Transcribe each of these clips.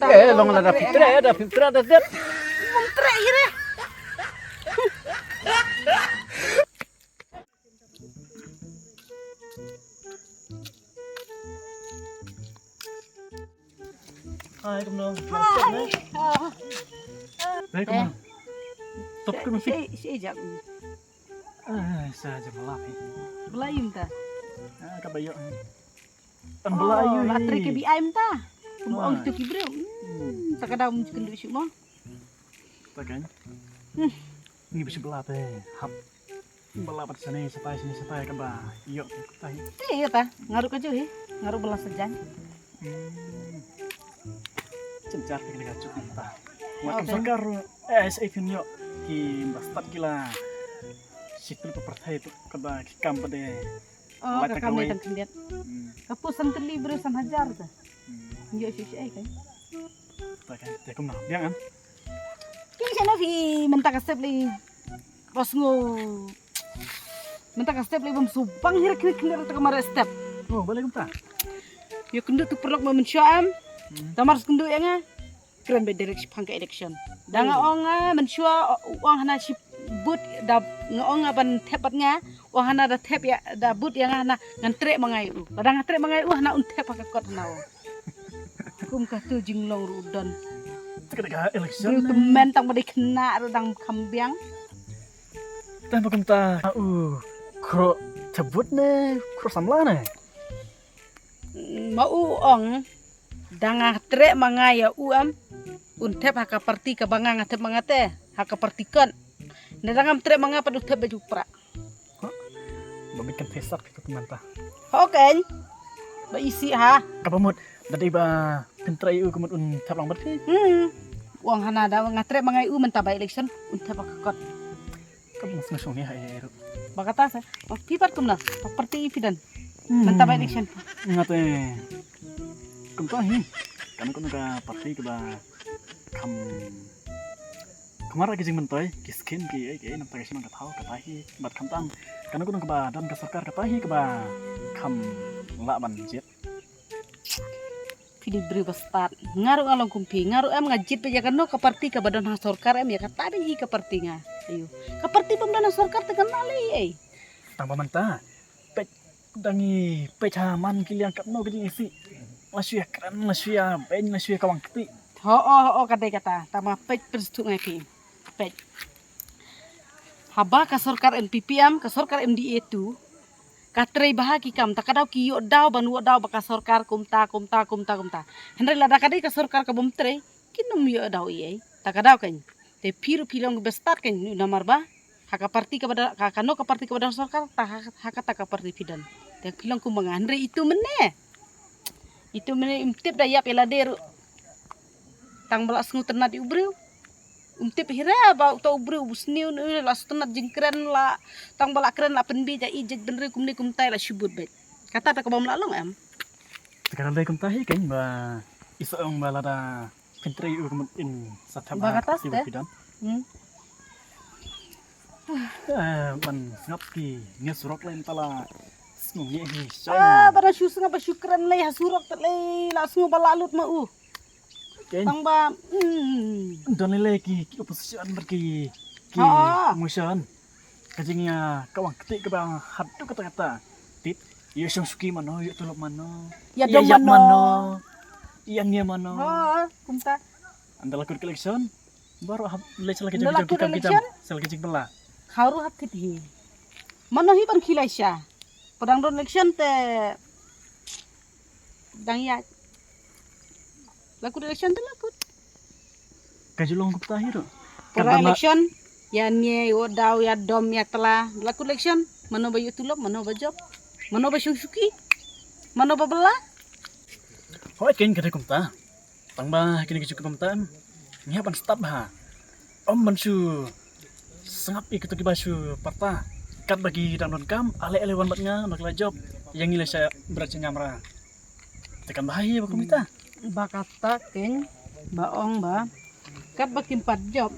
long ada fitra ada det. Mentre ire. Hai kumno. Hai kumno. Top kumno sih. Si jam. Saja melap. Belayum ta. Kabayo. Ang belayu. Latri ke bi aim ta. Wah. Kumong tu ki bro. Takadam kendu semua. Takan. Ini bisa belap hap. Belap di sini sampai ke bah. Yuk, tahi. Iya ta, ngaruh ke jauh ngaruh belas sejan. Cencar ke dekat cukup tah. Oke. Makan sekar SAF yuk ki bastat gila. Situ pertai itu ke bah kam pada. Oh, Lata kami kawai. tang kendiat. Kapusan teli bro san hajar ta. Yo si kan. Takan. Tekum nah, dia kan. Kini sana fi mentak step li. Bosngo. Mentak step li bom subang hir kini ta kamar step. Oh, boleh kumta. Yo kendu tu perlok mensyam. Tamar kendu yang keren be direksi pangka election. Danga onga mensyua uang hana si but da ngaonga ban tepatnya uang hana da tep ya da but yang hana ngantre mangayu. Kadang ngantre mangayu hana untep pakai kot nao. Kum ka tu jinglong rudan. Dekat election. Bro temen tang bade kena rudang kambiang. Dan kumta. Kro tebut ne, kro samla ne. Mau ong danga tre mangaya uam untep haka parti ka banga ngatep mangate haka partikan. Nedangam tre manga padu tep baju pra. Babikan fesak ke kumanta. Oke. Ba isi ha. Kapamut dari ba pentrai kumut tablang berti. Uang hana da ngatre mangai mentaba election untep haka kot. Kamu ngasong ya air. Bakata sa. Pipat kumna. Parti fidan. Mentaba election. Ngate. Kumtahi. Kan kun ka parti ke ba kam kamara ke jing mentoy kiskin ki ai nam tagasi man kathau katahi bat kamtang kan kun ka ba dan ka sarkar katahi ke ba kam la ban jet. Pidi beri bestat ngaru along kumpi ngaru am ngajit pe jakan no ka parti ka badan ha sarkar am ya ka tabi hi ka parti nga ayo ka parti pemdana sarkar te kenali ai Tang pamanta. Pe dangi pe chaman kiliang kapno ke jing isi. Lasuya keren lasuya ben lasuya kawang keti. ho kadai kata tama pej perstuk ngai pi pej haba ka sarkar NPPM ka sarkar MDA tu katrei bahagi kam takadau ki yo daw ban wo daw baka sarkar kumta henry lada kadai ka sarkar ka bom trei kinum yo daw iei takadau kan te piru pilong bestar kan namar ba haka parti ka bada ka kano ka parti ka bada sarkar ta haka ta ka parti fidan te pilong kumanga henry itu mene imtip da yap elader tang balak sengu ternat di ubreu umtip hira ba to ubreu busniu ne la stenat jingkren la tang balak keren la penbi ja ijek benre kumni kumtai la syubut bet kata ta ka bom lalong am Sekarang dai kumtahi kan ba isa ong balada pentrai kumut in sataba. Ba katas teh? Pidan. hmm Man ngap ki ngesurok lain tala snungi hi. bara syus nga ba syukran lay hasurok ta lay la sengu balalut ma Ken tang ba don lele ki oposisyon berki ki Ha. motion. Kajingnya kawang ketik ke bang hadu kata-kata. Tit iya syong suki mano iya tulok mano. ya Iya dom yak mano mano. Iya nia mano. ha kumta Anda lakukan election baru le salah Anda lakukan kita election? salah kecik bela. haru hat kiti mano hi ban khilai sya padang don election te dang ya laku election te laku Kajulong kuptahir. Pura election ya nye yo daw ya dom ya telah laku election mano bayu tulok mano bajob mano ba syuki mano ba bela Hoi ken kada kumta. Tangba kini kecik kumta. Nyapan stop ha. Om bansu sengap ikut ke basu parta. Kat bagi download kam ale wan batnya nak job yang nilai saya berat nyamra. Tekan bahaya bakum kita. bakata ken baong ba kat bakin 4 job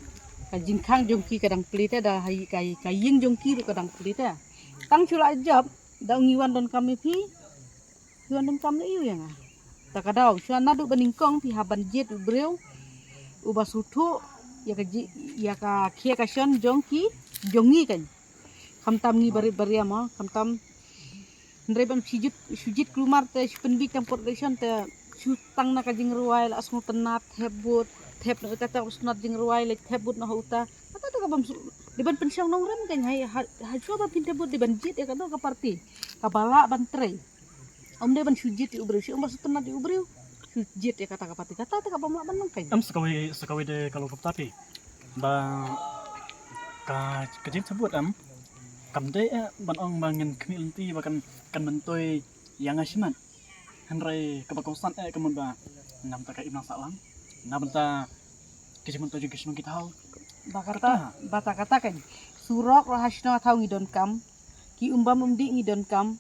ka jingkhang jongki kadang pelita da hai kai kaying jongki ru kadang pelita tang chula job da ngiwan don kami pi ngiwan don kami iu yang takadaw siya nadu baningkong pi haban jet ubreu uba sutu ya ka khia ka shon jongki jongi kan kamtam ni bari ama kamtam ndre ban sujit klumar te penbi campur desion te sutang na kajing ruai la asmu tenat hebut thep na kata usnat jing ruai le hebut na huta kata to kabam diban pensiong nongrem kan hai coba pintebut diban jit ya kata ka parti kabala ban tre om de ban sujit di ubreu si om tenat di ubreu sujit ya kata ka parti kata to kabam la ban nong kan Sekawi de kalau tapi ba kajing sebut kam de ban ong bangin kmilti bakan kan mentoy yang asiman Henry kebakosan kemun ba nam ta ka ibna salang nam ta kisimun to juga kita hal bata kata kan surok rahasna thau ngidon kam ki umbam umdi ngidon kam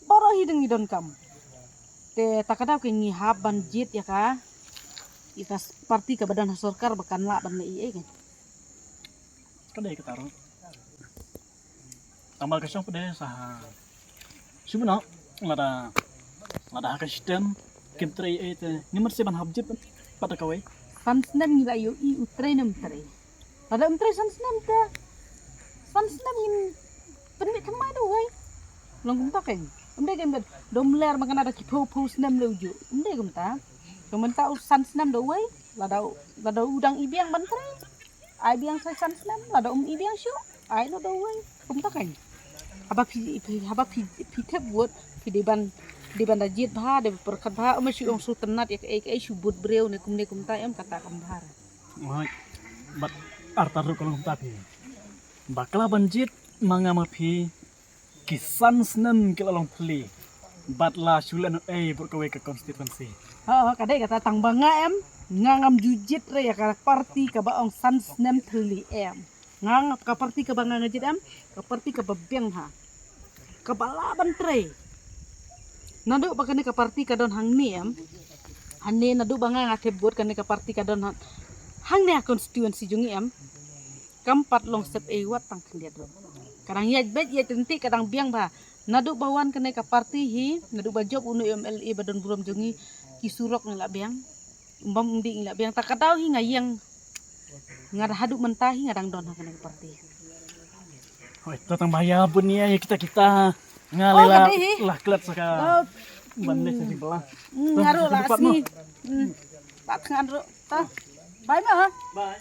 baro hideng ngidon kam te takada ke ngi hab banjit ya ka ikas parti ke badan sorkar bakan la ban i kan kadai ketaro tambal kesong pede sah subna lada ka sistem kimtrei ete nimar seban habjit pada kawai sansnam ngi layo i utrenam tre ada umtre sansnam in penit kemai do wai long ta kan umde kan domler makan ada kipo snam leuju umde gumta kemen ta sansnam do wai lada udang ibiang bantre ai biang sai sansnam lada ibiang syu ai no do wai gumta kan haba pi tep buat pi diban dajit bha de perkat bha masih ong su tenat ya ai subut breu ne kumta em kata kambhar wai bat artaru kalau tapi bakla banjit mangama phi kisan snem kilalong pli batla sulan berkawai ke konstituensi kadai kata tang banga em ngangam jujit re ya ka parti ka baong sansnem thli em ngang ka parti ka banga ngajit em ka parti ka babyang ha ka balaban tre nadu bakane ka parti ka don hangni em hanne nadu banga ngate buat kane ka parti ka don hangni konstituensi jungi em kampat long step wat tang kliat do kadang ya bet ya tenti kadang biang ba nadu bawan kane ka parti hi nadu ba job unu MLA badon buram jungi kisurok ngila biang umbam undi ngila biang takadaw hi ngayang ngada haduk mentahi ngadang don kane ka parti oh itu tang bahaya bun ya kita ngalela lah kelat saka bandai sa belah ngaru lah asni tak ngaru ta bye ma bye